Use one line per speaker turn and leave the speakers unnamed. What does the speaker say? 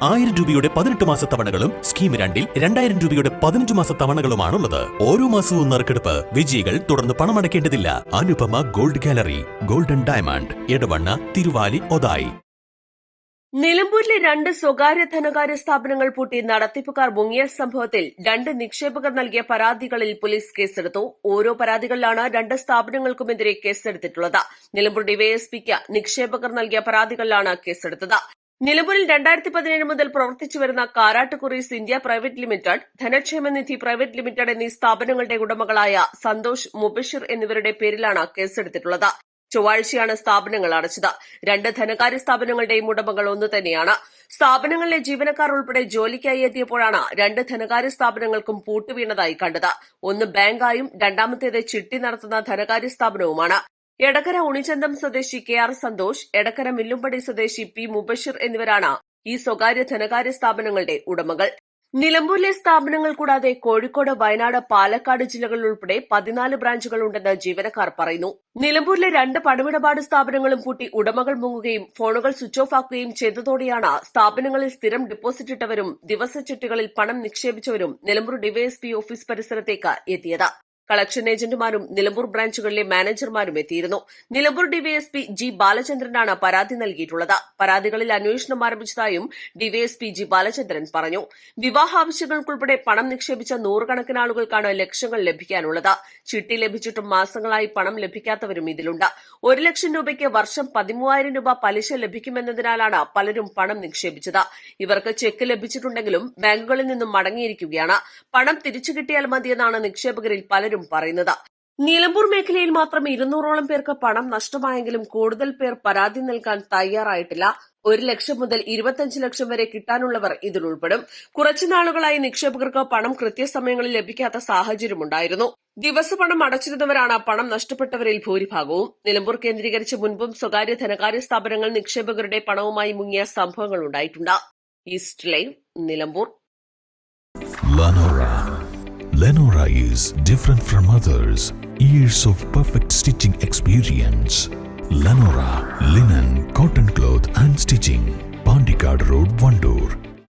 1000 രൂപയുടെ 18 മാസ തവണകളും സ്കീം 2-ൽ 2000 രൂപയുടെ 15 മാസ തവണകളുമാണുള്ളത്. ഓരോ മാസവും നറുക്കെടുപ്പ്. വിജയികൾ തുടർന്ന് പണമടയ്ക്കേണ്ടതില്ല. Anupama gold gallery, golden diamond, Edavanna, Thiruvali, Othayi.
നിലമ്പൂരിലെ 2 സ്വകാര്യ ധനകാര്യ സ്ഥാപനങ്ങൾ പൂട്ടി നടത്തിപ്പുകാർ മുങ്ങിയ സംഭവത്തിൽ 2 നിക്ഷേപകർ നൽകിയ പരാതികളിൽ പോലീസ് കേസെടുത്തു. ഓരോ പരാതികളിലാണ് 2 സ്ഥാപനങ്ങൾക്കുമെതിരെ കേസെടുത്തിട്ടുള്ളത്. നിലമ്പൂർ ഡിവൈഎസ്പിക്ക് നിക്ഷേപകർ നൽകിയ പരാതികളിലാണ് കേസെടുത്തത്. നിലമ്പൂരിൽ 2017 മുതൽ പ്രവർത്തിച്ചുവരുന്ന Karattukuries India private limited, Dhanakshemanidhi private limited എന്നീ സ്ഥാപനങ്ങളുടെ ഉടമകളായ സന്തോഷ്, മുബഷിർ എന്നിവരുടെ പേരിലാണ് കേസെടുത്തിട്ടുള്ളത്. ചൊവ്വാഴ്ചയാണ് സ്ഥാപനങ്ങൾ അടച്ചത്. 2 ധനകാര്യ സ്ഥാപനങ്ങളുടെയും ഉടമകൾ ഒന്ന് തന്നെയാണ്. സ്ഥാപനങ്ങളിലെ ജീവനക്കാർ ഉൾപ്പെടെ ജോലിക്കായി എത്തിയപ്പോഴാണ് 2 ധനകാര്യ സ്ഥാപനങ്ങൾക്കും പൂട്ടുവീണതായി കണ്ടത്. ഒന്ന് ബാങ്കായും രണ്ടാമത്തേത് ചിട്ടി നടത്തുന്ന ധനകാര്യ സ്ഥാപനവുമാണ്. എടക്കര ഉണിചന്തം സ്വദേശി KR സന്തോഷ്, എടക്കര മില്ലുംപടി സ്വദേശി P മുബഷിർ എന്നിവരാണ് ഈ സ്വകാര്യ ധനകാര്യ സ്ഥാപനങ്ങളുടെ ഉടമകൾ. നിലമ്പൂരിലെ സ്ഥാപനങ്ങൾ കൂടാതെ കോഴിക്കോട്, വയനാട്, പാലക്കാട് ജില്ലകളിൽ ഉൾപ്പെടെ 14 ബ്രാഞ്ചുകളുണ്ടെന്ന് ജീവനക്കാർ പറയുന്നു. നിലമ്പൂരിലെ 2 പണമിടപാട് സ്ഥാപനങ്ങളും പൂട്ടി ഉടമകൾ മുങ്ങുകയും ഫോണുകൾ സ്വിച്ച് ഓഫ് ആക്കുകയും ചെയ്തതോടെയാണ് സ്ഥാപനങ്ങളിൽ സ്ഥിരം ഡെപ്പോസിറ്റ് ഇട്ടവരും ദിവസച്ചിട്ടികളിൽ പണം നിക്ഷേപിച്ചവരും നിലമ്പൂർ ഡിവൈഎസ്പി ഓഫീസ് പരിസരത്തേക്ക് എത്തിയത്. കളക്ഷൻ ഏജന്റുമാരും നിലമ്പൂർ ബ്രാഞ്ചുകളിലെ മാനേജർമാരും എത്തിയിരുന്നു. നിലമ്പൂർ ഡിവൈഎസ്പി G ബാലചന്ദ്രനാണ് പരാതി നൽകിയിട്ടുള്ളത്. പരാതികളിൽ അന്വേഷണം ആരംഭിച്ചതായും ഡിവൈഎസ്പി G ബാലചന്ദ്രൻ പറഞ്ഞു. വിവാഹാവശ്യങ്ങൾക്കുൾപ്പെടെ പണം നിക്ഷേപിച്ച 100 കണക്കിന് ആളുകൾക്കാണ് ലക്ഷങ്ങൾ ലഭിക്കാനുള്ളത്. ചിട്ടി ലഭിച്ചിട്ടും മാസങ്ങളായി പണം ലഭിക്കാത്തവരും ഇതിലുണ്ട്. 1 ലക്ഷം രൂപയ്ക്ക് വർഷം 13,000 രൂപ പലിശ ലഭിക്കുമെന്നതിനാലാണ് പലരും പണം നിക്ഷേപിച്ചത്. ഇവർക്ക് ചെക്ക് ലഭിച്ചിട്ടുണ്ടെങ്കിലും ബാങ്കുകളിൽ നിന്നും മടങ്ങിയിരിക്കുകയാണ്. പണം തിരിച്ചു കിട്ടിയാൽ മതിയെന്നാണ് നിക്ഷേപകരിൽ പലരും പറയുന്നത്. നിലമ്പൂർ മേഖലയിൽ മാത്രം 200ഓളം പേർക്ക് പണം നഷ്ടമായെങ്കിലും കൂടുതൽ പേർ പരാതി നൽകാൻ തയ്യാറായിട്ടില്ല. 1 ലക്ഷം മുതൽ 25 ലക്ഷം വരെ കിട്ടാനുള്ളവർ ഇതിലുൾപ്പെടും. കുറച്ചുനാളുകളായി നിക്ഷേപകർക്ക് പണം കൃത്യസമയങ്ങളിൽ ലഭിക്കാത്ത സാഹചര്യമുണ്ടായിരുന്നു. ദിവസപണം അടച്ചിരുന്നവരാണ് പണം നഷ്ടപ്പെട്ടവരിൽ ഭൂരിഭാഗവും. നിലമ്പൂർ കേന്ദ്രീകരിച്ച് മുൻപും സ്വകാര്യ ധനകാര്യ സ്ഥാപനങ്ങൾ നിക്ഷേപകരുടെ പണവുമായി മുങ്ങിയ സംഭവങ്ങളുണ്ടായിട്ടുണ്ട്. East live, Nilambur.
Lenora is different from others. Years of perfect stitching experience. Lenora, linen, cotton cloth and stitching. Pandikad Road, Vandoor.